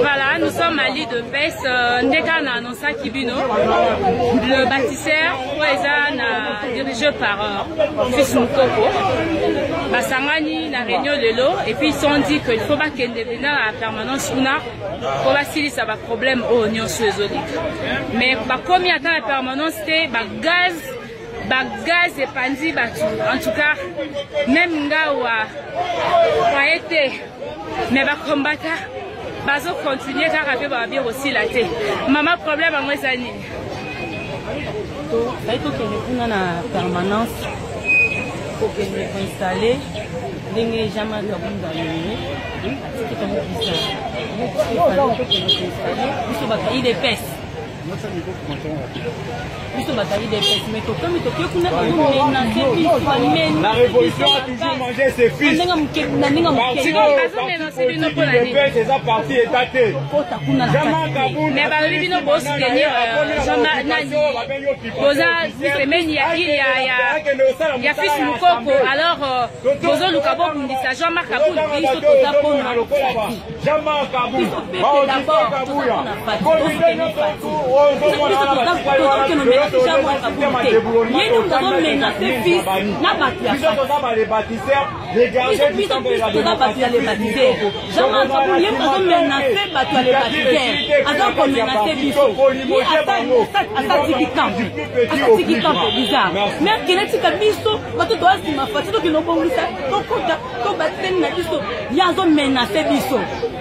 Voilà, nous sommes à l'île de Pes. Ndeka a annoncé Kibino, le bâtisseur, dirigé par Fils Moukoko. Basangani na réunion de l'eau et puis ils sont dit qu'il faut pas qu'il devienne à permanence pour que ça va problème au union suézolique. Mais comme il y a la permanence, c'est gaz et pandi en tout cas même ngawa a été mais va combattre bazo continuer car après va bien aussi la tête maman problème à moi ça ni ça il faut que nous na permanence pour que nous installer les jamais kabunda ni c'est comme ça il faut que nous installer il est peste. La révolution a toujours mangé ses fils.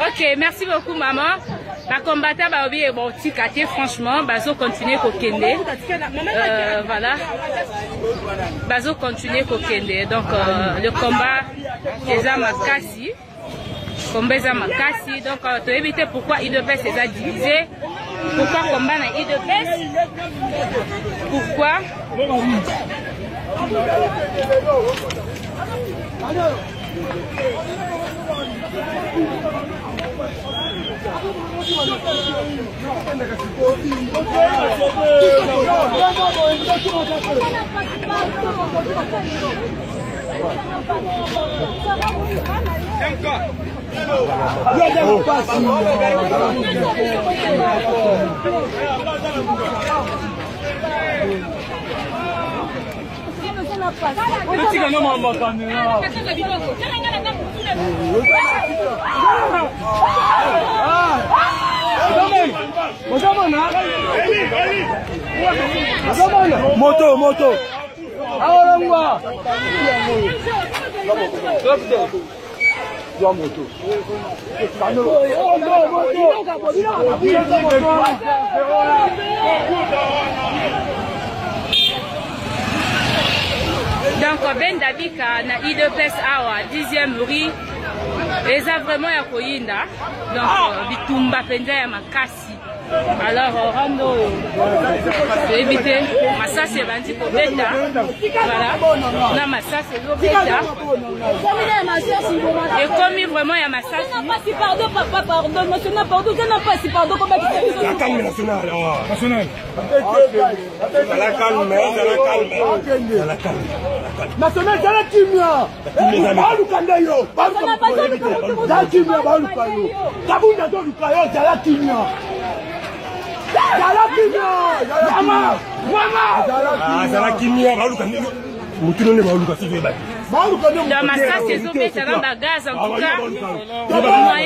Ok, merci beaucoup maman. La combattant va bien bon ticati franchement bazo continuer kokende voilà bazo continuer kokende donc le combat des amakasi donc tu éviter pourquoi IDPS les a divisé pourquoi combat na IDPS pourquoi Moto. Donc Ben Dabika na IDPS awa 10e rue eza vraiment ya koyinda donc bitumba penza ya makasi alors rando éviter massage bandi ko beta voilà na massage lo beta et comme vraiment ya massage pardon papa pardon national pardon je n'ai pas si pardon comme la calme nationale la calme national jala kimia balu kandayo jala kimia balu kandayo kabunda to lukayo jala kimia jala kimia balu kandayo mutuno ne balu kandayo dans ma salle c'est au fait dans la gaz en tout cas moyen de vraiment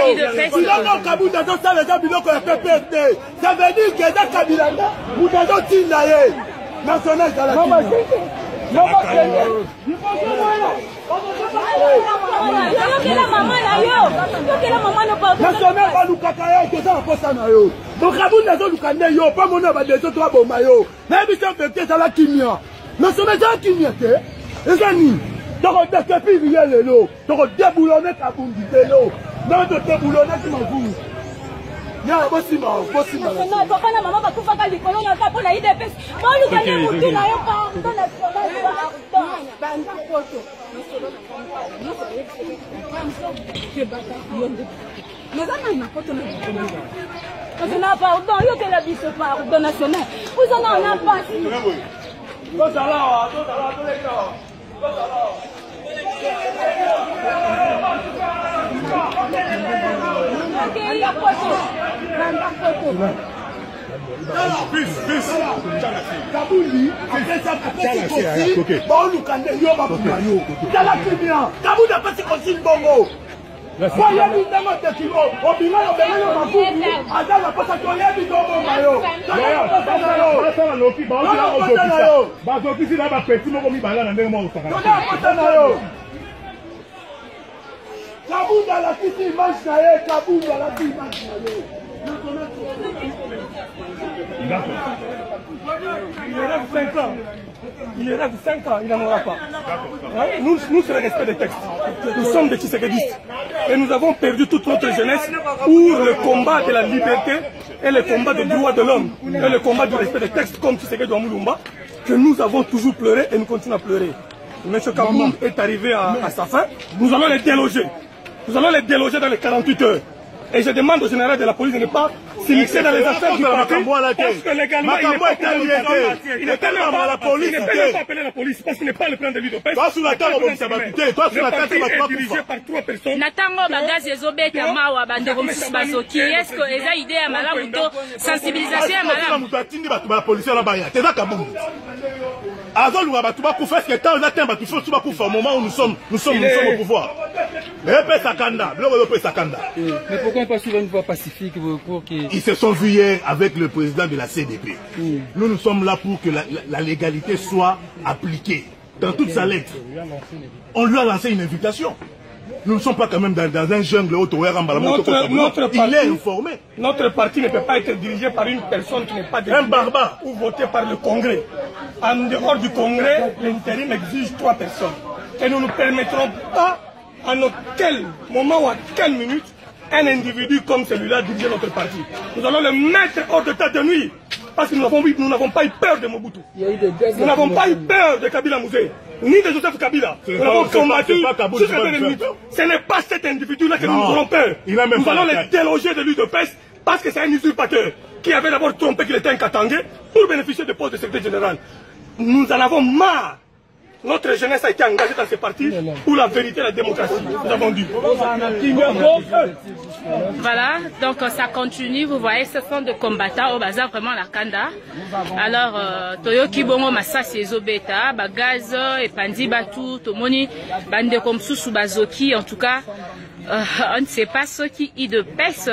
IDPS non kabunda to ça les gens biloko ya PPRD ça veut dire que dans kabilanda mutazo tindaye national jala kimia national balukaka yo toza na posa na yo bokabu nazoluka nde yo mpo mona badeso to baboma yo nayebi so infecte ezala kimia national ezala kimia te eza nini Donc, depuis il y a le lot. Donc, déboulonner Kabundi, le lot. Non, de déboulonner qui m'a vu. Ya, bosi ma. Non, papa na maman va tout faire les colons na pour la IDPS. Bon, nous gagnons beaucoup na yo pardon national pardon. Banda photo. Mais ça n'a pas photo na. On n'a pardon, yo que la bise pardon national. Vous en a pas. Kabundi, après ça, bon, nous quand yo va pour yo. Tala bien. Kabundi a passé comme si bongo. Voyez évidemment que tu vas au bilan au bilan au mafu. Ada la passe que y a du bongo mayo. Ça la loki ba o la o ba zo kisi na ba petit mo mi bala na ndenge mo usaka. Kabundi la kisi manche na ye, Kabundi la kisi manche na ye. Il est là pour 5 ans. Il est là pour 5 ans, il n'en aura pas. Nous, c'est le respect des textes. Nous sommes des Tshisekedi. Et nous avons perdu toute notre jeunesse pour le combat de la liberté et le combat des droits de l'homme et le combat du respect des textes comme Tshisekedi ou Moulumba, que nous avons toujours pleuré et nous continuons à pleurer. M. Kabound est arrivé à sa fin. Nous allons les déloger. Nous allons les déloger dans les 48 heures. Et je demande au général de la police de ne pas s'immiscer dans les affaires du parti. Parce que légalement, il n'est pas appelé la police. Parce qu'il n'est pas le plan de l'UDPS. Toi, sur la table, on s'est battu. Toi, sur la table, c'est dirigé par 3 personnes. Natango bagaz ezobeta mawa bandeko mususu bazoki. Est-ce que eza idée ya malamu to sensibilisation ya malamu? Mutu atindi bato ba police na baya. Teza Kabound. Azoluka bato ba kufa ce temps là temps bato faut kufa au moment où nous sommes au pouvoir. Et Sakanda, le Sakanda. Mais pourquoi pas sur une voie pacifique pour qu'ils... Ils se sont vus hier avec le président de la CDP. Nous sommes là pour que la légalité soit appliquée dans toute sa lettre. On lui a lancé une invitation. Nous ne sommes pas quand même dans un jungle il est informé. Notre parti ne peut pas être dirigé par une personne qui n'est pas un barbare ou voté par le Congrès. En dehors du Congrès, l'intérim exige 3 personnes. Et nous ne permettrons pas à quel moment ou à quelle minute un individu comme celui-là diriger notre parti. Nous allons le mettre hors de état de nuit. Parce que nous n'avons pas eu peur de Mobutu. Nous n'avons pas eu peur de Kabila Mouzé, ni de Joseph Kabila. Nous avons combattu. Ce n'est pas cet individu-là que nous aurons peur. Nous allons les déloger de l'UDPS parce que c'est un usurpateur qui avait d'abord trompé qu'il était un Katangé pour bénéficier de postes de secrétaire général. Nous en avons marre. Notre jeunesse a été engagée dans ces partis pour la vérité et la démocratie. Nous avons dit. Voilà, donc ça continue. Vous voyez, ce sont des combattants au bazar vraiment la Kanda. Alors, Toyoki Bongo Masasi Ezobeta, Bagaz, Epandi Batu, Tomoni, Bande Komsusu Bazoki, en tout cas, on ne sait pas ce qui est de pèse.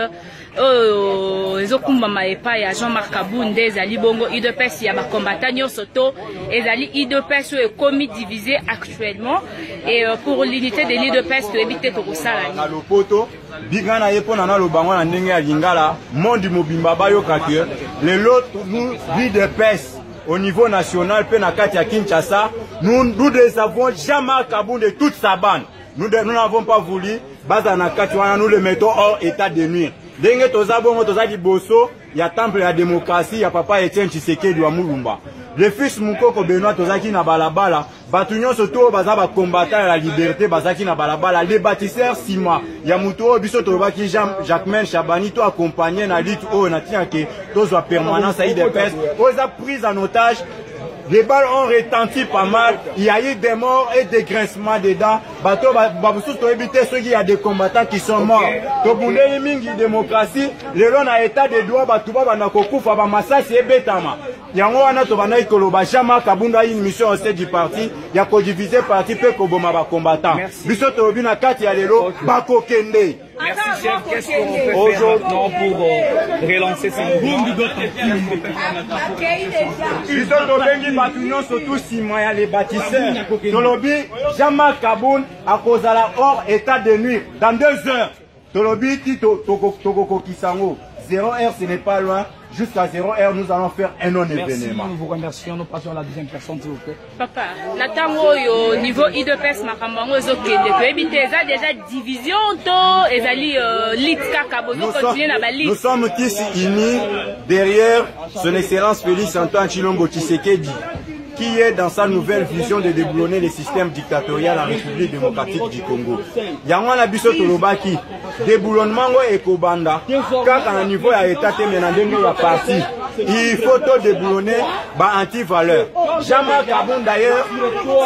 Ezokumbama epa ya Jean-Marc Kabound ezali bongo IDPS ya ba combattant soto ezali IDPS est commis divisé actuellement et pour l'unité de l'IDPS to éviter to kosala na lopoto bigana yepona na lobango na ndenge ya lingala monde mobimba bayo kake le lot nous l'IDPS au niveau national pe na kati ya Kinshasa nous avons Jean-Marc Kabound et toute sa bande nous n'avons pas voulu baza na kati wana nous le mettons hors état de nuire. Denge toza bongo toza liboso ya temple ya démocratie ya papa Etienne Tshisekedi wa Mulumba. Le fils Mukoko Benoît tozaki na balabala, batu nyonso to baza ba combattant ya la liberté bazaki na balabala, les bâtisseurs Sima ya muto biso tobaki Jacquemain Chabani to accompagné na lutte o na tianke tozwa permanence à IDPS, oza prise en otage. Les balles ont retenti pas mal, il y a eu des morts et des grincements dedans. Bateau, ceux qui y a des combattants qui sont morts. Tobundeli mingi démocratie, le long à état de droit, Batouba Banakokufa, Bamasasi et Betama. Yango wana tobana ikoloba Jean-Marc Kabound a une mission au sein du parti, ya ko diviser parti pe ko boma ba combattant. Biso tobi na kati ya lelo bako kende. Merci chef, qu'est-ce qu'on peut faire maintenant pour relancer ce mouvement? Biso tobengi batu nyonso tout Sima ya les bâtisseurs. Tolobi Jean-Marc Kabound a kozala hors état de nuit dans 2 heures. Tolobi ti toko kisango. 0h, ce n'est pas loin. Jusqu'à 0h, nous allons faire un non-événement. Merci, nous vous remercions. Nous passons à la deuxième personne, s'il vous plaît. Papa, Natango, au niveau IDPS, Makambango, déjà division, nous sommes tous unis derrière son Excellence Félix Antoine Tshilombo Tshisekedi, qui est dans sa nouvelle vision de déboulonner le système dictatorial en République démocratique du Congo. Yangwana biso tolobaki déboulonnement et kobanda car à niveau ya état te menandenge ya parti il faut tout déboulonner anti-valeur. Jean-Marc Kaboun d'ailleurs,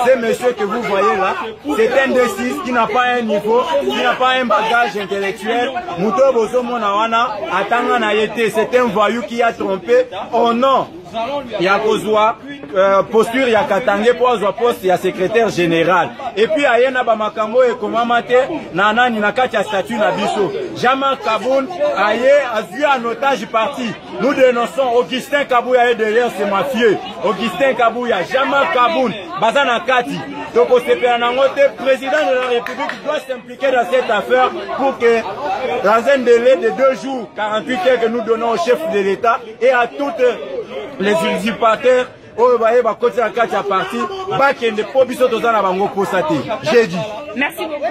ce monsieur que vous voyez là, c'est un D6 qui n'a pas un niveau, qui n'a pas un bagage intellectuel. Mouto Bozo Monawana, Atanga Nayete, c'est un voyou qui a trompé au nom. Il y a posture, il y a Katangé pour avoir poste, il y a secrétaire général. Et puis, il y a Bamakambo et Komamate, Nana Ninakati a statut Nabiso. Jean-Marc Kaboun a vu un otage parti. Nous dénonçons Augustin Kabouya est derrière ces mafieux. Augustin Kabouya, Jean-Marc Kaboun, Bazana Kati. Donc, au CPNangote, président de la République doit s'impliquer dans cette affaire pour que, dans un délai de 2 jours, 48 heures que nous donnons au chef de l'État et à toutes les usurpateurs, j'ai dit. Merci beaucoup.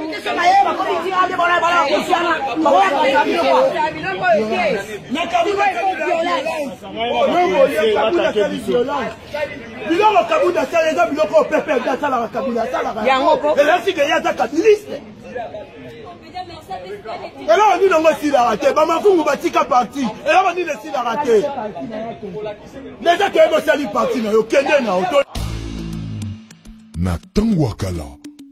Et là on dit non si la raté, Bamakungu batika parti. Et là on dit si la raté. Déjà que vous sali parti na okende na auto. Na tangwakala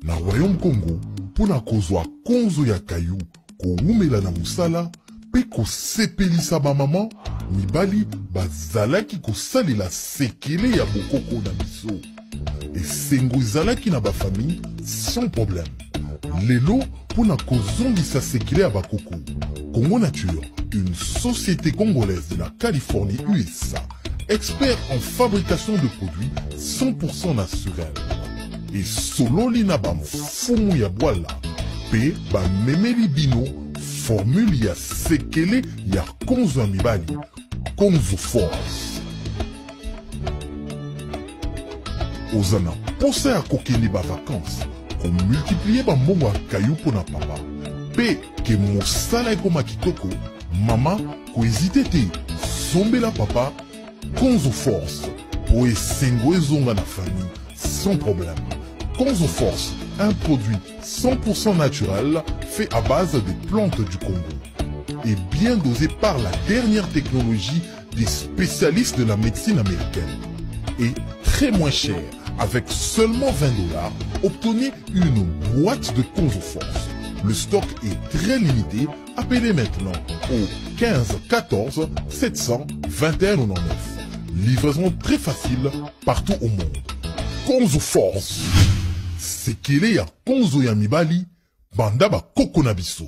na Royaume Congo pona kozwa konzo ya kayu koumela na musala pe kosepelisa ba maman mibali bazalaki kosalela sekele ya bokoko na biso. Esengo ezalaki na ba famille sans problème. Lelo pona kozongisa sekele ya bakoko. Congo Nature, une société congolaise de la Californie, USA, expert en fabrication de produits 100% naturels. Et solo linabam fumu ya boala, pe ba memeli bino, formule ya sekele ya konzo ya mibali, konzo force. Ozana posa ya kokende ba vacances, qu'on multiplie ba mbongo ya kayu pona papa. Pe ke mosala ekoma kitoko, mama ko hésité te, sombela papa, konzo force, po esengo ezonga na famille, sans problème. Konzo Force, un produit 100% naturel fait à base des plantes du Congo et bien dosé par la dernière technologie des spécialistes de la médecine américaine. Et très moins cher, avec seulement $20, obtenez une boîte de Konzo Force. Le stock est très limité, appelez maintenant au 15 14 700 21 99. Livraison très facile partout au monde. Konzo Force. Sekele ya konzo ya mibali, banda ba koko na biso.